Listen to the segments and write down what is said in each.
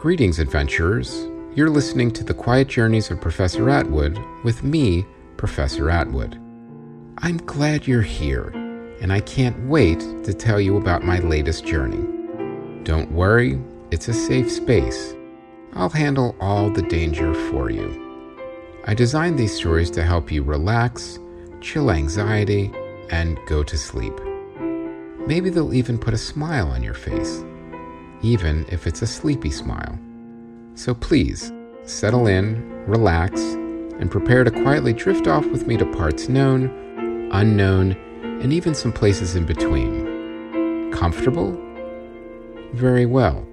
Greetings, adventurers. You're listening to The Quiet Journeys of Professor Atwood with me, Professor Atwood. I'm glad you're here, and I can't wait to tell you about my latest journey. Don't worry, it's a safe space. I'll handle all the danger for you. I designed these stories to help you relax, chill anxiety, and go to sleep. Maybe they'll even put a smile on your face, even if it's a sleepy smile. So please, settle in, relax, and prepare to quietly drift off with me to parts known, unknown, and even some places in between. Comfortable? Very well.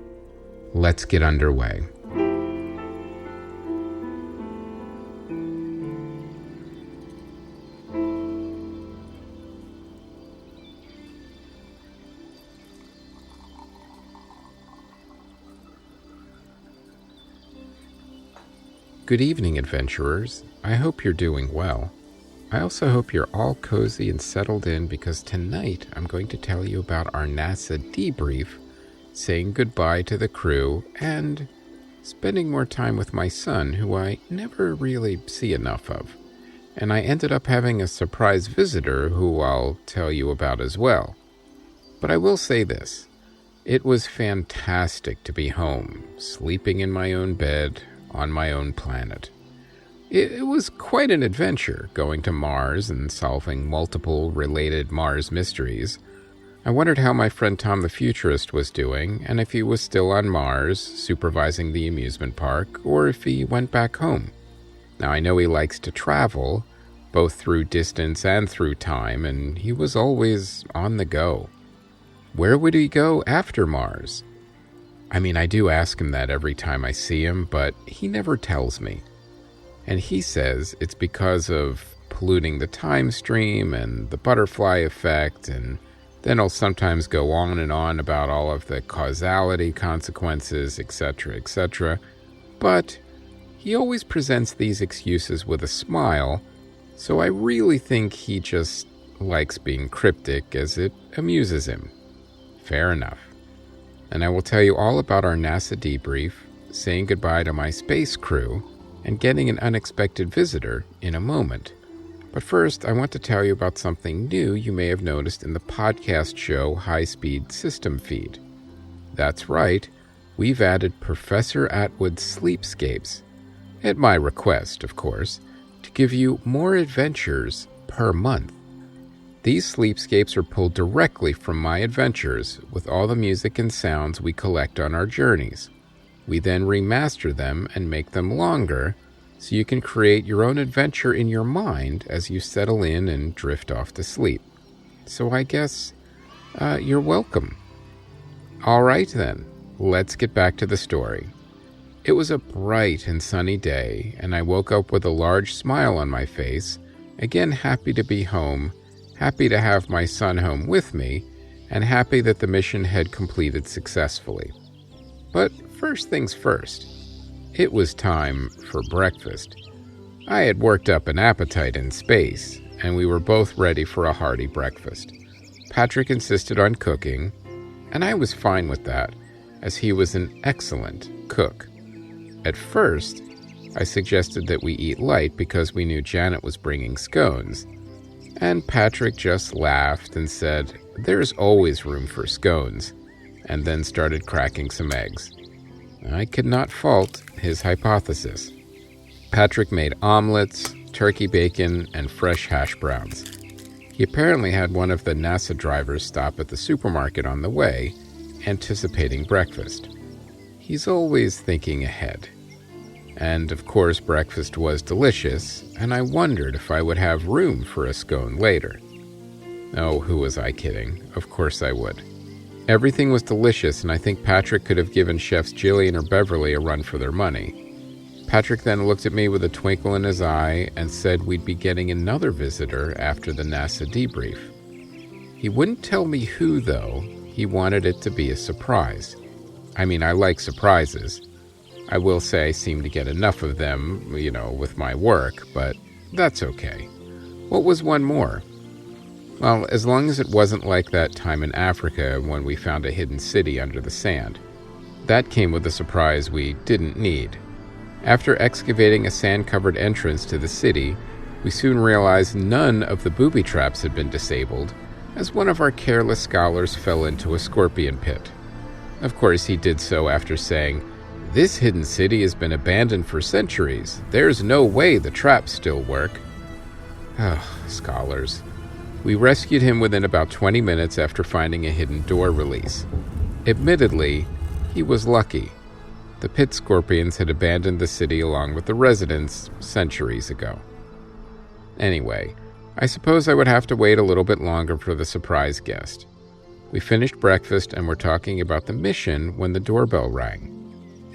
Let's get underway. Good evening, adventurers. I hope you're doing well. I also hope you're all cozy and settled in because tonight I'm going to tell you about our NASA debrief, saying goodbye to the crew, and spending more time with my son, who I never really see enough of. And I ended up having a surprise visitor who I'll tell you about as well. But I will say this. It was fantastic to be home, sleeping in my own bed, on my own planet. It was quite an adventure, going to Mars and solving multiple related Mars mysteries. I wondered how my friend Tom the Futurist was doing, and if he was still on Mars, supervising the amusement park, or if he went back home. Now, I know he likes to travel, both through distance and through time, and he was always on the go. Where would he go after Mars? I mean, I do ask him that every time I see him, but he never tells me. And he says it's because of polluting the time stream and the butterfly effect, and then he'll sometimes go on and on about all of the causality consequences, etc., etc. But he always presents these excuses with a smile, so I really think he just likes being cryptic as it amuses him. Fair enough. And I will tell you all about our NASA debrief, saying goodbye to my space crew, and getting an unexpected visitor in a moment. But first, I want to tell you about something new you may have noticed in the podcast show High Speed System feed. That's right, we've added Professor Atwood's Sleepscapes, at my request, of course, to give you more adventures per month. These sleepscapes are pulled directly from my adventures with all the music and sounds we collect on our journeys. We then remaster them and make them longer so you can create your own adventure in your mind as you settle in and drift off to sleep. So I guess you're welcome. All right then, let's get back to the story. It was a bright and sunny day, and I woke up with a large smile on my face, again happy to be home, happy to have my son home with me, and happy that the mission had completed successfully. But first things first, it was time for breakfast. I had worked up an appetite in space, and we were both ready for a hearty breakfast. Patrick insisted on cooking, and I was fine with that, as he was an excellent cook. At first, I suggested that we eat light because we knew Janet was bringing scones, and Patrick just laughed and said, "There's always room for scones," and then started cracking some eggs. I could not fault his hypothesis. Patrick made omelets, turkey bacon, and fresh hash browns. He apparently had one of the NASA drivers stop at the supermarket on the way, anticipating breakfast. He's always thinking ahead. And of course, breakfast was delicious, and I wondered if I would have room for a scone later. Oh, who was I kidding? Of course I would. Everything was delicious, and I think Patrick could have given chefs Jillian or Beverly a run for their money. Patrick then looked at me with a twinkle in his eye and said we'd be getting another visitor after the NASA debrief. He wouldn't tell me who, though. He wanted it to be a surprise. I mean, I like surprises. I will say I seem to get enough of them, with my work, but that's okay. What was one more? Well, as long as it wasn't like that time in Africa when we found a hidden city under the sand. That came with a surprise we didn't need. After excavating a sand-covered entrance to the city, we soon realized none of the booby traps had been disabled, as one of our careless scholars fell into a scorpion pit. Of course, he did so after saying, "This hidden city has been abandoned for centuries. There's no way the traps still work." Scholars. We rescued him within about 20 minutes after finding a hidden door release. Admittedly, he was lucky. The pit scorpions had abandoned the city along with the residents centuries ago. Anyway, I suppose I would have to wait a little bit longer for the surprise guest. We finished breakfast and were talking about the mission when the doorbell rang.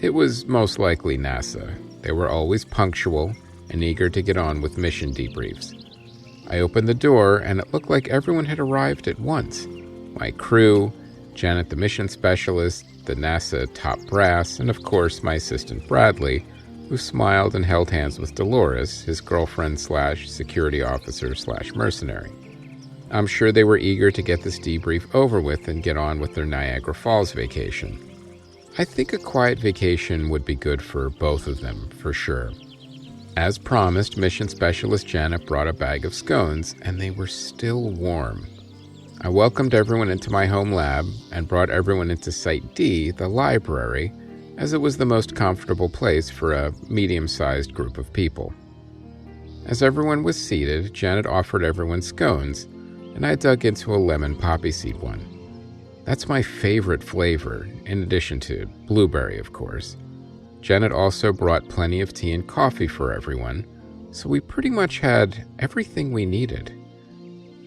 It was most likely NASA. They were always punctual and eager to get on with mission debriefs. I opened the door and it looked like everyone had arrived at once. My crew, Janet the mission specialist, the NASA top brass, and of course my assistant Bradley, who smiled and held hands with Dolores, his girlfriend/security officer/mercenary. I'm sure they were eager to get this debrief over with and get on with their Niagara Falls vacation. I think a quiet vacation would be good for both of them, for sure. As promised, mission specialist Janet brought a bag of scones, and they were still warm. I welcomed everyone into my home lab and brought everyone into Site D, the library, as it was the most comfortable place for a medium-sized group of people. As everyone was seated, Janet offered everyone scones, and I dug into a lemon poppy seed one. That's my favorite flavor, in addition to blueberry, of course. Janet also brought plenty of tea and coffee for everyone, so we pretty much had everything we needed.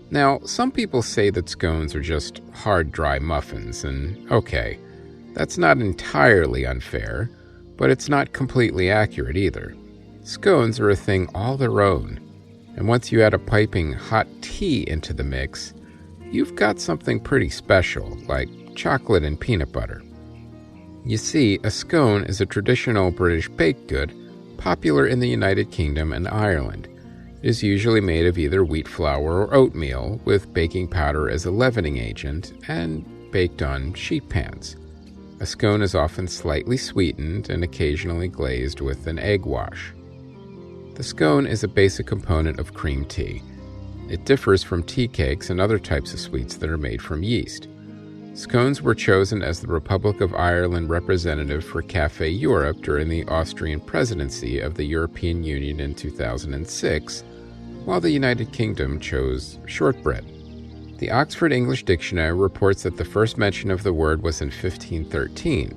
Now, some people say that scones are just hard, dry muffins, and okay, that's not entirely unfair, but it's not completely accurate either. Scones are a thing all their own, and once you add a piping hot tea into the mix, you've got something pretty special, like chocolate and peanut butter. You see, a scone is a traditional British baked good popular in the United Kingdom and Ireland. It is usually made of either wheat flour or oatmeal, with baking powder as a leavening agent, and baked on sheet pans. A scone is often slightly sweetened and occasionally glazed with an egg wash. The scone is a basic component of cream tea. It differs from tea cakes and other types of sweets that are made from yeast. Scones were chosen as the Republic of Ireland representative for Café Europe during the Austrian presidency of the European Union in 2006, while the United Kingdom chose shortbread. The Oxford English Dictionary reports that the first mention of the word was in 1513.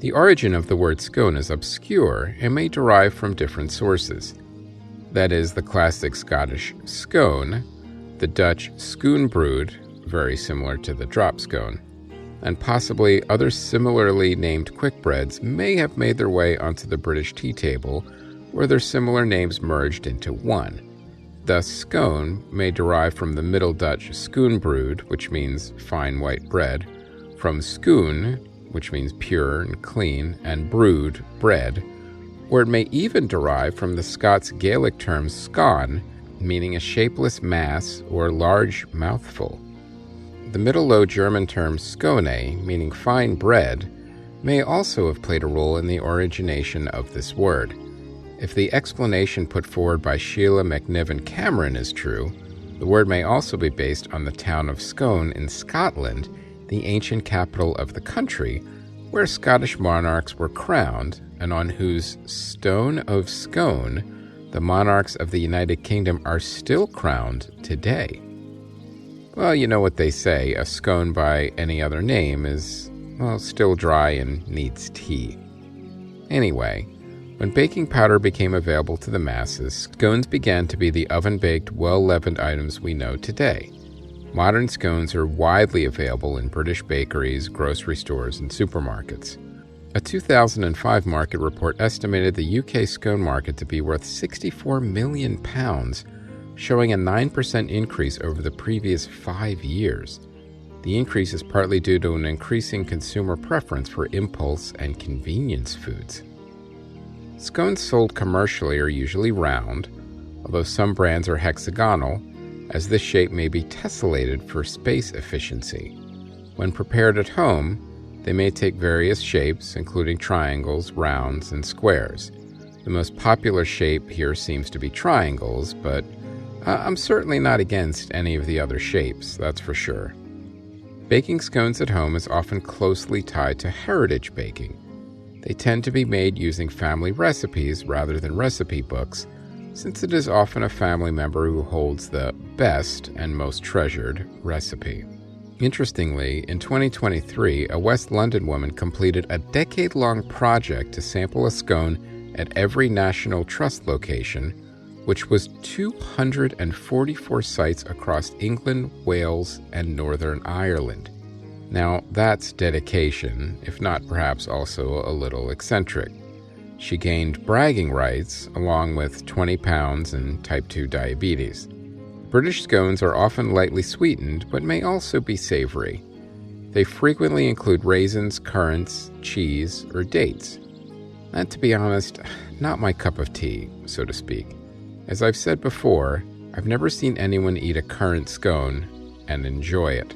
The origin of the word scone is obscure and may derive from different sources. That is, the classic Scottish scone, the Dutch schoenbrood, very similar to the drop scone, and possibly other similarly named quickbreads may have made their way onto the British tea table, where their similar names merged into one. Thus, scone may derive from the Middle Dutch schoenbrood, which means fine white bread, from schoon, which means pure and clean, and brood, bread, or it may even derive from the Scots Gaelic term scone, meaning a shapeless mass or large mouthful. The Middle Low German term Scone, meaning fine bread, may also have played a role in the origination of this word. If the explanation put forward by Sheila McNiven Cameron is true, the word may also be based on the town of Scone in Scotland, the ancient capital of the country, where Scottish monarchs were crowned, and on whose stone of Scone the monarchs of the United Kingdom are still crowned today. Well, you know what they say, a scone by any other name is, well, still dry and needs tea. Anyway, when baking powder became available to the masses, scones began to be the oven-baked, well-leavened items we know today. Modern scones are widely available in British bakeries, grocery stores, and supermarkets. A 2005 market report estimated the UK scone market to be worth £64 million, showing a 9% increase over the previous 5 years. The increase is partly due to an increasing consumer preference for impulse and convenience foods. Scones sold commercially are usually round, although some brands are hexagonal, as this shape may be tessellated for space efficiency. When prepared at home, They may take various shapes, including triangles, rounds, and squares. The most popular shape here seems to be triangles, but I'm certainly not against any of the other shapes, that's for sure. Baking scones at home is often closely tied to heritage baking. They tend to be made using family recipes rather than recipe books, since it is often a family member who holds the best and most treasured recipe. Interestingly, in 2023, a West London woman completed a decade-long project to sample a scone at every National Trust location, which was 244 sites across England, Wales, and Northern Ireland. Now, that's dedication, if not perhaps also a little eccentric. She gained bragging rights, along with 20 pounds and type 2 diabetes. British scones are often lightly sweetened, but may also be savory. They frequently include raisins, currants, cheese, or dates. And to be honest, not my cup of tea, so to speak. As I've said before, I've never seen anyone eat a currant scone and enjoy it.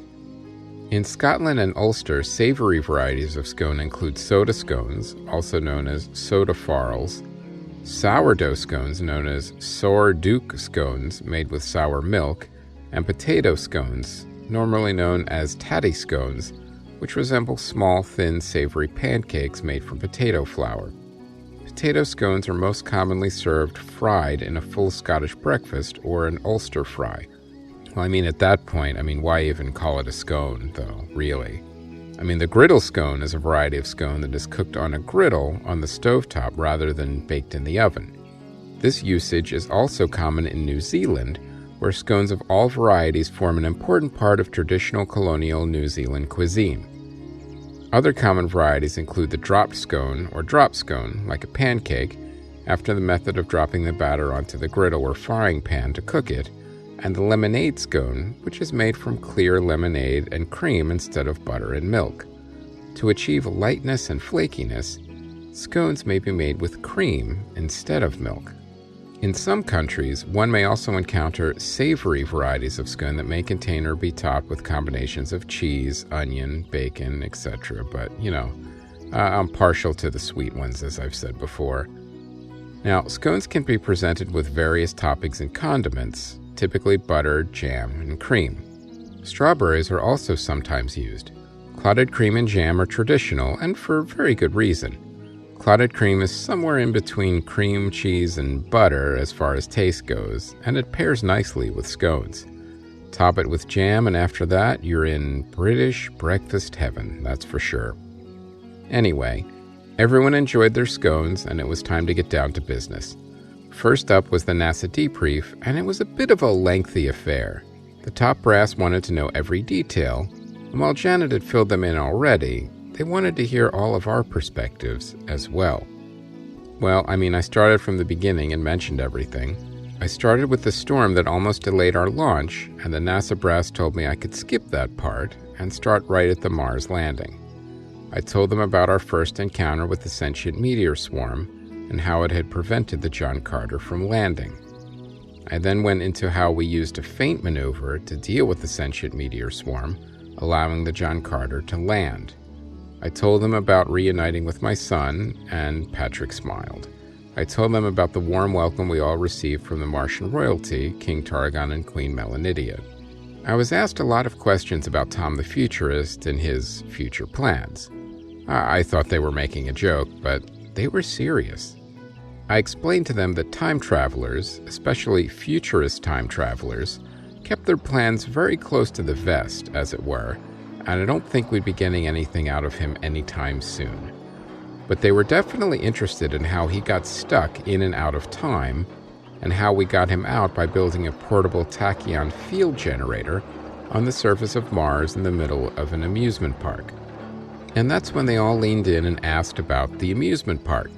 In Scotland and Ulster, savory varieties of scone include soda scones, also known as soda farls, sourdough scones known as sourdough scones made with sour milk, and potato scones, normally known as tatty scones, which resemble small, thin, savory pancakes made from potato flour. Potato scones are most commonly served fried in a full Scottish breakfast or an Ulster fry. Well, at that point, why even call it a scone, though, really? The griddle scone is a variety of scone that is cooked on a griddle on the stovetop rather than baked in the oven. This usage is also common in New Zealand, where scones of all varieties form an important part of traditional colonial New Zealand cuisine. Other common varieties include the dropped scone or drop scone, like a pancake, after the method of dropping the batter onto the griddle or frying pan to cook it, and the lemonade scone, which is made from clear lemonade and cream instead of butter and milk. To achieve lightness and flakiness, scones may be made with cream instead of milk. In some countries, one may also encounter savory varieties of scone that may contain or be topped with combinations of cheese, onion, bacon, etc. But, I'm partial to the sweet ones, as I've said before. Now, scones can be presented with various toppings and condiments, typically butter, jam, and cream. Strawberries are also sometimes used. Clotted cream and jam are traditional, and for very good reason. Clotted cream is somewhere in between cream, cheese, and butter as far as taste goes, and it pairs nicely with scones. Top it with jam, and after that, you're in British breakfast heaven, that's for sure. Anyway, everyone enjoyed their scones, and it was time to get down to business. First up was the NASA Debrief, and it was a bit of a lengthy affair. The top brass wanted to know every detail, and while Janet had filled them in already, they wanted to hear all of our perspectives as well. Well, I started from the beginning and mentioned everything. I started with the storm that almost delayed our launch, and the NASA brass told me I could skip that part and start right at the Mars landing. I told them about our first encounter with the sentient meteor swarm, and how it had prevented the John Carter from landing. I then went into how we used a feint maneuver to deal with the sentient meteor swarm, allowing the John Carter to land. I told them about reuniting with my son, and Patrick smiled. I told them about the warm welcome we all received from the Martian royalty, King Targon and Queen Melanidia. I was asked a lot of questions about Tom the Futurist and his future plans. I thought they were making a joke, but they were serious. I explained to them that time travelers, especially futurist time travelers, kept their plans very close to the vest, as it were, and I don't think we'd be getting anything out of him anytime soon. But they were definitely interested in how he got stuck in and out of time, and how we got him out by building a portable tachyon field generator on the surface of Mars in the middle of an amusement park. And that's when they all leaned in and asked about the amusement park.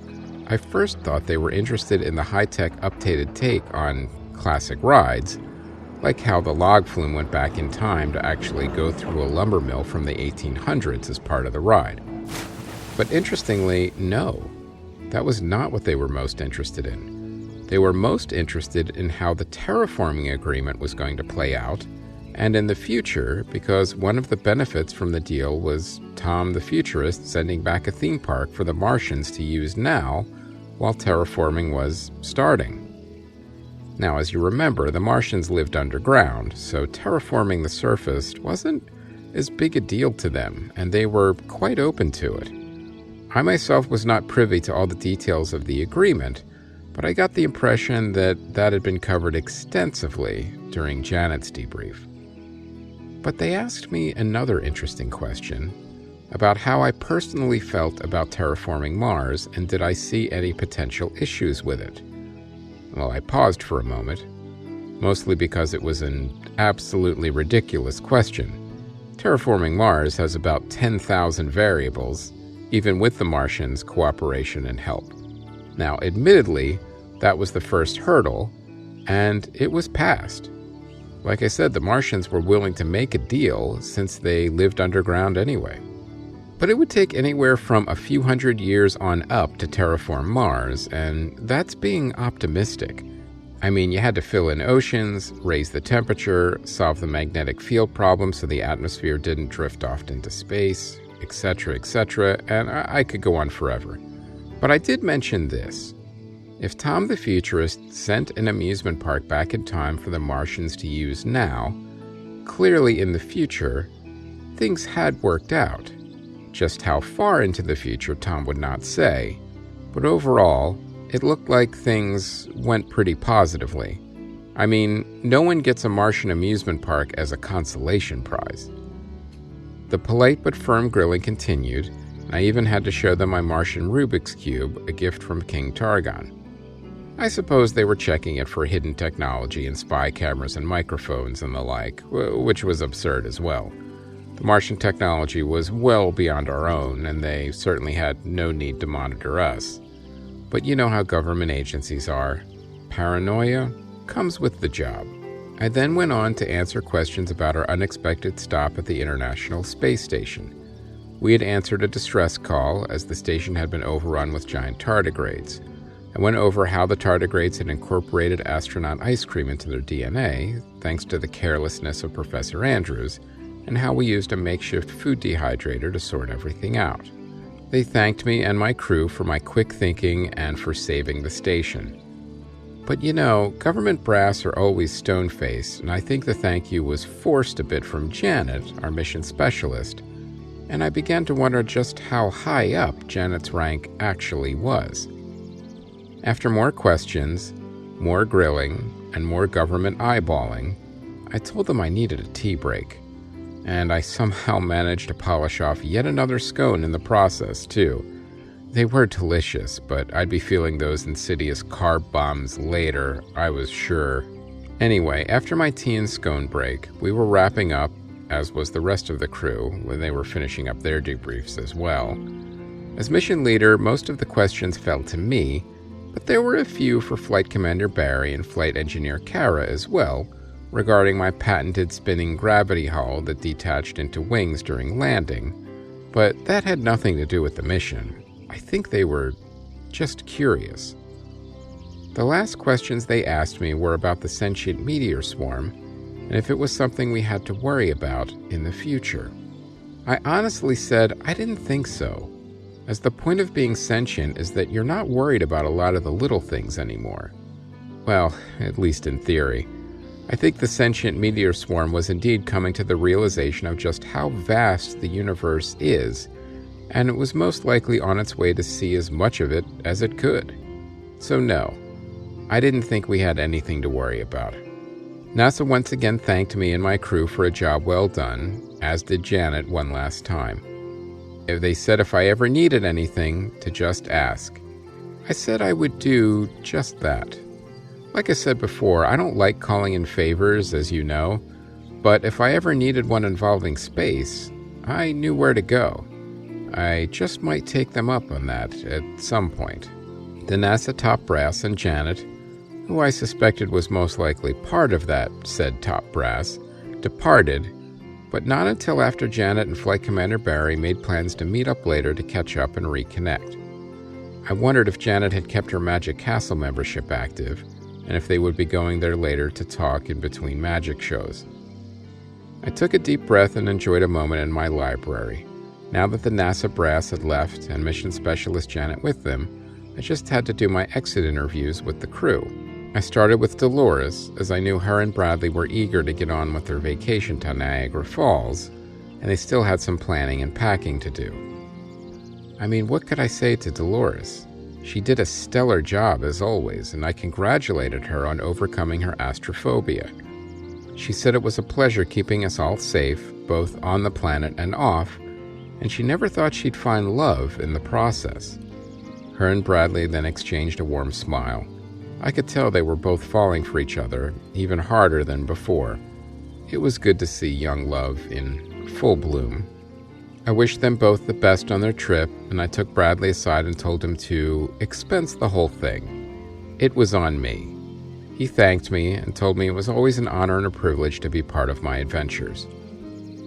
I first thought they were interested in the high-tech updated take on classic rides, like how the log flume went back in time to actually go through a lumber mill from the 1800s as part of the ride. But interestingly, no, that was not what they were most interested in. They were most interested in how the terraforming agreement was going to play out, and in the future because one of the benefits from the deal was Tom the Futurist sending back a theme park for the Martians to use now while terraforming was starting. Now, as you remember, the Martians lived underground, so terraforming the surface wasn't as big a deal to them, and they were quite open to it. I myself was not privy to all the details of the agreement, but I got the impression that that had been covered extensively during Janet's debrief. But they asked me another interesting question about how I personally felt about terraforming Mars and did I see any potential issues with it. Well, I paused for a moment, mostly because it was an absolutely ridiculous question. Terraforming Mars has about 10,000 variables, even with the Martians' cooperation and help. Now, admittedly, that was the first hurdle, and it was passed. Like I said, the Martians were willing to make a deal since they lived underground anyway. But it would take anywhere from a few hundred years on up to terraform Mars, and that's being optimistic. I mean, you had to fill in oceans, raise the temperature, solve the magnetic field problem so the atmosphere didn't drift off into space, etc., and I could go on forever. But I did mention this. If Tom the Futurist sent an amusement park back in time for the Martians to use now, clearly in the future, things had worked out. Just how far into the future, Tom would not say, but overall, it looked like things went pretty positively. I mean, no one gets a Martian amusement park as a consolation prize. The polite but firm grilling continued, and I even had to show them my Martian Rubik's Cube, a gift from King Targon. I suppose they were checking it for hidden technology and spy cameras and microphones and the like, which was absurd as well. The Martian technology was well beyond our own, and they certainly had no need to monitor us. But you know how government agencies are. Paranoia comes with the job. I then went on to answer questions about our unexpected stop at the International Space Station. We had answered a distress call as the station had been overrun with giant tardigrades. I went over how the tardigrades had incorporated astronaut ice cream into their DNA, thanks to the carelessness of Professor Andrews, and how we used a makeshift food dehydrator to sort everything out. They thanked me and my crew for my quick thinking and for saving the station. But you know, government brass are always stone-faced, and I think the thank you was forced a bit from Janet, our mission specialist, and I began to wonder just how high up Janet's rank actually was. After more questions, more grilling, and more government eyeballing, I told them I needed a tea break. And I somehow managed to polish off yet another scone in the process, too. They were delicious, but I'd be feeling those insidious carb bombs later, I was sure. Anyway, after my tea and scone break, we were wrapping up, as was the rest of the crew, when they were finishing up their debriefs as well. As mission leader, most of the questions fell to me, but there were a few for Flight Commander Barry and Flight Engineer Kara as well, regarding my patented spinning gravity hull that detached into wings during landing, but that had nothing to do with the mission. I think they were just curious. The last questions they asked me were about the sentient meteor swarm, and if it was something we had to worry about in the future. I honestly said I didn't think so, as the point of being sentient is that you're not worried about a lot of the little things anymore. Well, at least in theory. I think the sentient meteor swarm was indeed coming to the realization of just how vast the universe is, and it was most likely on its way to see as much of it as it could. So no, I didn't think we had anything to worry about. NASA once again thanked me and my crew for a job well done, as did Janet one last time. They said if I ever needed anything, to just ask. I said I would do just that. Like I said before, I don't like calling in favors, as you know, but if I ever needed one involving space, I knew where to go. I just might take them up on that at some point. The NASA top brass and Janet, who I suspected was most likely part of that said top brass, departed, but not until after Janet and Flight Commander Barry made plans to meet up later to catch up and reconnect. I wondered if Janet had kept her Magic Castle membership active, and if they would be going there later to talk in between magic shows. I took a deep breath and enjoyed a moment in my library. Now that the NASA brass had left and mission specialist Janet with them, I just had to do my exit interviews with the crew. I started with Dolores, as I knew her and Bradley were eager to get on with their vacation to Niagara Falls, and they still had some planning and packing to do. I mean, what could I say to Dolores? She did a stellar job as always, and I congratulated her on overcoming her astrophobia. She said it was a pleasure keeping us all safe, both on the planet and off, and she never thought she'd find love in the process. Her and Bradley then exchanged a warm smile. I could tell they were both falling for each other, even harder than before. It was good to see young love in full bloom. I wished them both the best on their trip, and I took Bradley aside and told him to expense the whole thing. It was on me. He thanked me and told me it was always an honor and a privilege to be part of my adventures.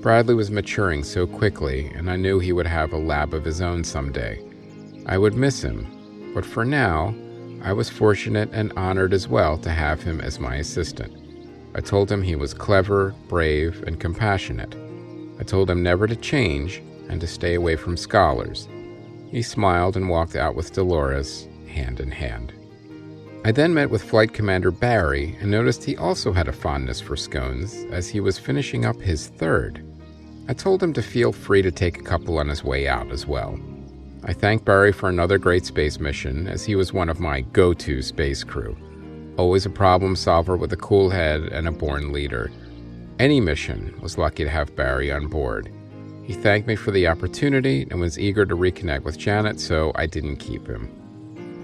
Bradley was maturing so quickly, and I knew he would have a lab of his own someday. I would miss him, but for now, I was fortunate and honored as well to have him as my assistant. I told him he was clever, brave, and compassionate. I told him never to change and to stay away from scholars. He smiled and walked out with Dolores, hand in hand. I then met with Flight Commander Barry and noticed he also had a fondness for scones as he was finishing up his third. I told him to feel free to take a couple on his way out as well. I thanked Barry for another great space mission, as he was one of my go-to space crew. Always a problem solver with a cool head and a born leader. Any mission was lucky to have Barry on board. He thanked me for the opportunity and was eager to reconnect with Janet, so I didn't keep him.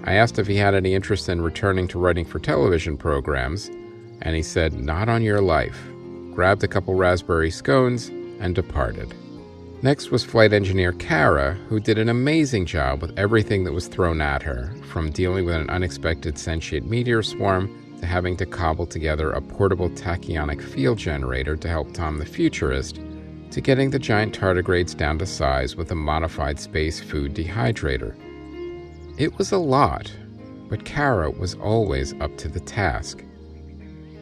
I asked if he had any interest in returning to writing for television programs, and he said, "Not on your life," grabbed a couple raspberry scones, and departed. Next was flight engineer Kara, who did an amazing job with everything that was thrown at her, from dealing with an unexpected sentient meteor swarm to having to cobble together a portable tachyonic field generator to help Tom the Futurist, to getting the giant tardigrades down to size with a modified space food dehydrator. It was a lot, but Kara was always up to the task.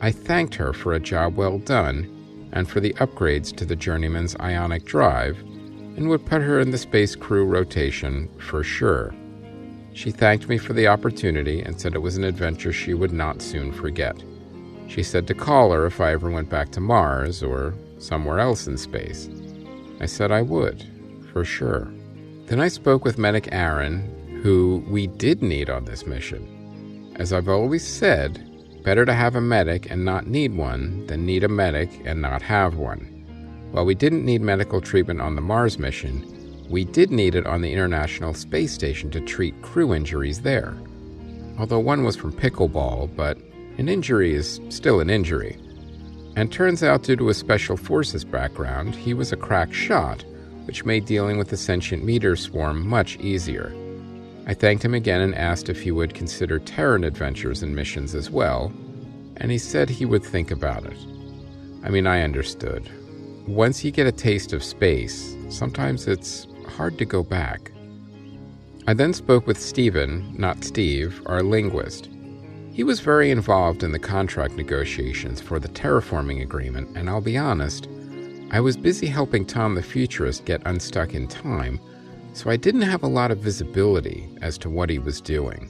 I thanked her for a job well done and for the upgrades to the Journeyman's ionic drive, and would put her in the space crew rotation for sure. She thanked me for the opportunity and said it was an adventure she would not soon forget. She said to call her if I ever went back to Mars or somewhere else in space. I said I would, for sure. Then I spoke with Medic Aaron, who we did need on this mission. As I've always said, better to have a medic and not need one than need a medic and not have one. While we didn't need medical treatment on the Mars mission, we did need it on the International Space Station to treat crew injuries there. Although one was from pickleball, but an injury is still an injury. And turns out due to a special forces background, he was a crack shot, which made dealing with the sentient meteor swarm much easier. I thanked him again and asked if he would consider Terran adventures and missions as well, and he said he would think about it. I mean, I understood. Once you get a taste of space, sometimes it's hard to go back. I then spoke with Stephen, not Steve, our linguist. He was very involved in the contract negotiations for the terraforming agreement, and I'll be honest, I was busy helping Tom the Futurist get unstuck in time, so I didn't have a lot of visibility as to what he was doing.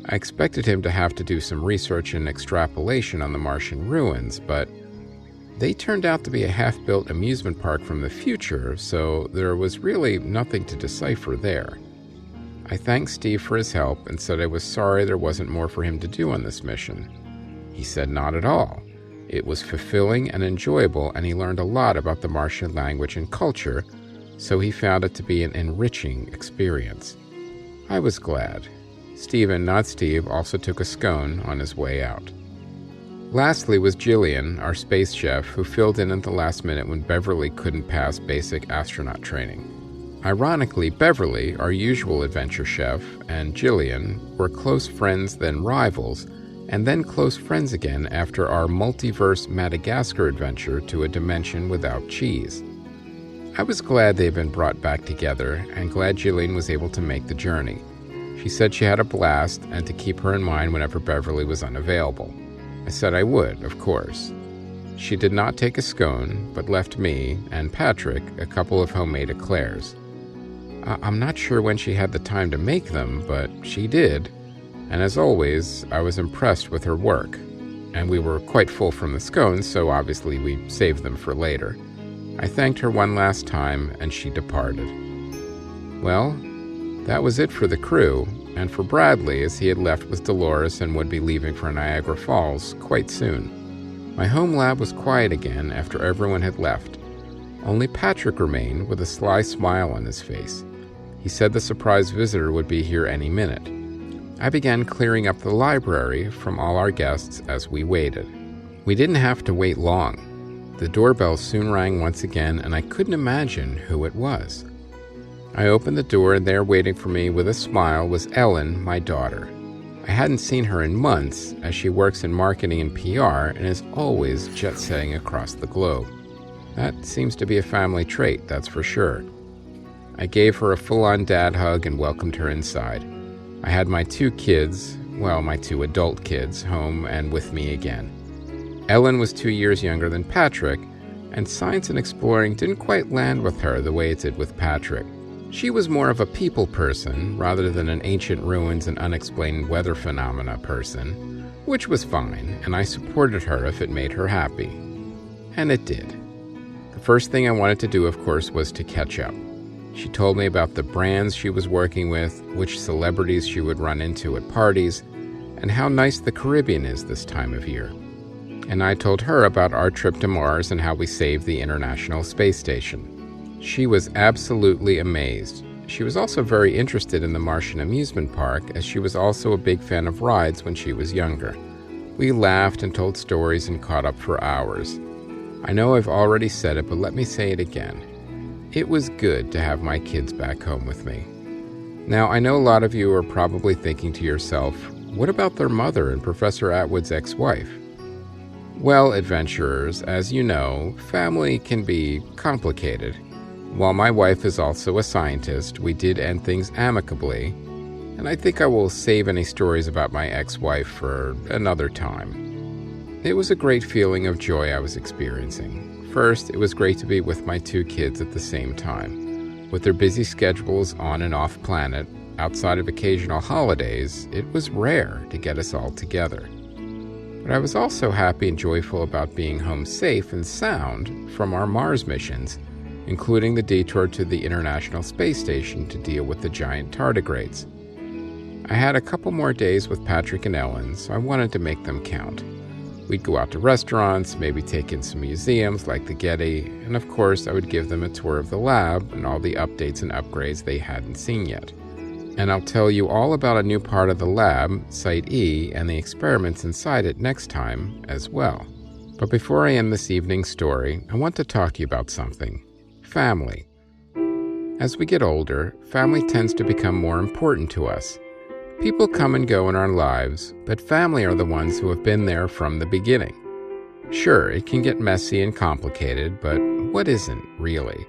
I expected him to have to do some research and extrapolation on the Martian ruins, but they turned out to be a half-built amusement park from the future, so there was really nothing to decipher there. I thanked Steve for his help and said I was sorry there wasn't more for him to do on this mission. He said not at all. It was fulfilling and enjoyable, and he learned a lot about the Martian language and culture, so he found it to be an enriching experience. I was glad. Stephen, not Steve, also took a scone on his way out. Lastly was Jillian, our space chef, who filled in at the last minute when Beverly couldn't pass basic astronaut training. Ironically, Beverly, our usual adventure chef, and Jillian were close friends, then rivals, and then close friends again after our multiverse Madagascar adventure to a dimension without cheese. I was glad they had been brought back together, and glad Jillian was able to make the journey. She said she had a blast, and to keep her in mind whenever Beverly was unavailable. I said I would, of course. She did not take a scone, but left me and Patrick a couple of homemade eclairs. I'm not sure when she had the time to make them, but she did, and as always, I was impressed with her work. And we were quite full from the scones, so obviously we saved them for later. I thanked her one last time, and she departed. Well, that was it for the crew, and for Bradley, as he had left with Dolores and would be leaving for Niagara Falls quite soon. My home lab was quiet again after everyone had left. Only Patrick remained with a sly smile on his face. He said the surprise visitor would be here any minute. I began clearing up the library from all our guests as we waited. We didn't have to wait long. The doorbell soon rang once again, and I couldn't imagine who it was. I opened the door, and there waiting for me with a smile was Ellen, my daughter. I hadn't seen her in months, as she works in marketing and PR and is always jet-setting across the globe. That seems to be a family trait, that's for sure. I gave her a full-on dad hug and welcomed her inside. I had my two adult kids, home and with me again. Ellen was 2 years younger than Patrick, and science and exploring didn't quite land with her the way it did with Patrick. She was more of a people person rather than an ancient ruins and unexplained weather phenomena person, which was fine, and I supported her if it made her happy. And it did. The first thing I wanted to do, of course, was to catch up. She told me about the brands she was working with, which celebrities she would run into at parties, and how nice the Caribbean is this time of year. And I told her about our trip to Mars and how we saved the International Space Station. She was absolutely amazed. She was also very interested in the Martian amusement park, as she was also a big fan of rides when she was younger. We laughed and told stories and caught up for hours. I know I've already said it, but let me say it again. It was good to have my kids back home with me. Now, I know a lot of you are probably thinking to yourself, what about their mother and Professor Atwood's ex-wife? Well, adventurers, as you know, family can be complicated. While my wife is also a scientist, we did end things amicably, and I think I will save any stories about my ex-wife for another time. It was a great feeling of joy I was experiencing. First, it was great to be with my two kids at the same time. With their busy schedules on and off planet, outside of occasional holidays, it was rare to get us all together. But I was also happy and joyful about being home safe and sound from our Mars missions, including the detour to the International Space Station to deal with the giant tardigrades. I had a couple more days with Patrick and Ellen, so I wanted to make them count. We'd go out to restaurants, maybe take in some museums like the Getty, and of course I would give them a tour of the lab and all the updates and upgrades they hadn't seen yet. And I'll tell you all about a new part of the lab, Site E, and the experiments inside it next time as well. But before I end this evening's story, I want to talk to you about something. Family. As we get older, family tends to become more important to us. People come and go in our lives, but family are the ones who have been there from the beginning. Sure, it can get messy and complicated, but what isn't, really?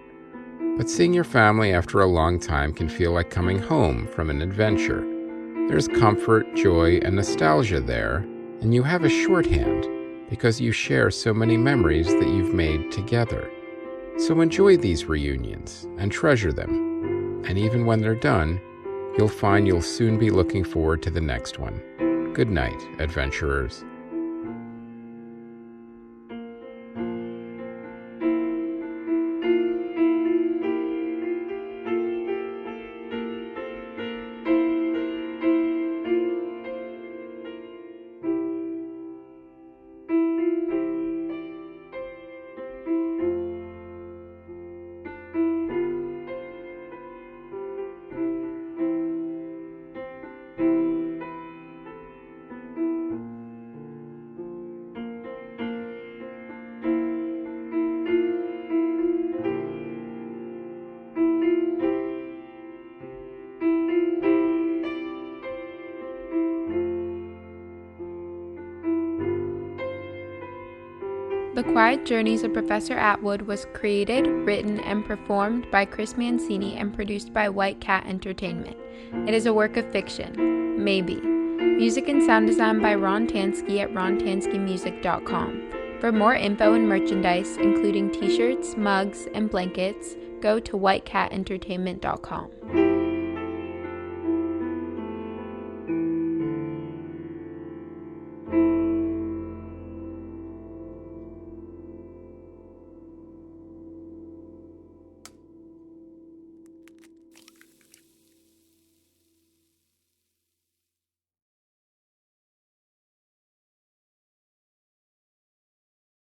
But seeing your family after a long time can feel like coming home from an adventure. There's comfort, joy, and nostalgia there, and you have a shorthand because you share so many memories that you've made together. So enjoy these reunions and treasure them. And even when they're done, you'll find you'll soon be looking forward to the next one. Good night, adventurers. The Quiet Journeys of Professor Atwood was created, written, and performed by Chris Mancini and produced by White Cat Entertainment. It is a work of fiction. Maybe. Music and sound design by Ron Tansky at rontanskymusic.com. For more info and merchandise, including t-shirts, mugs, and blankets, go to whitecatentertainment.com.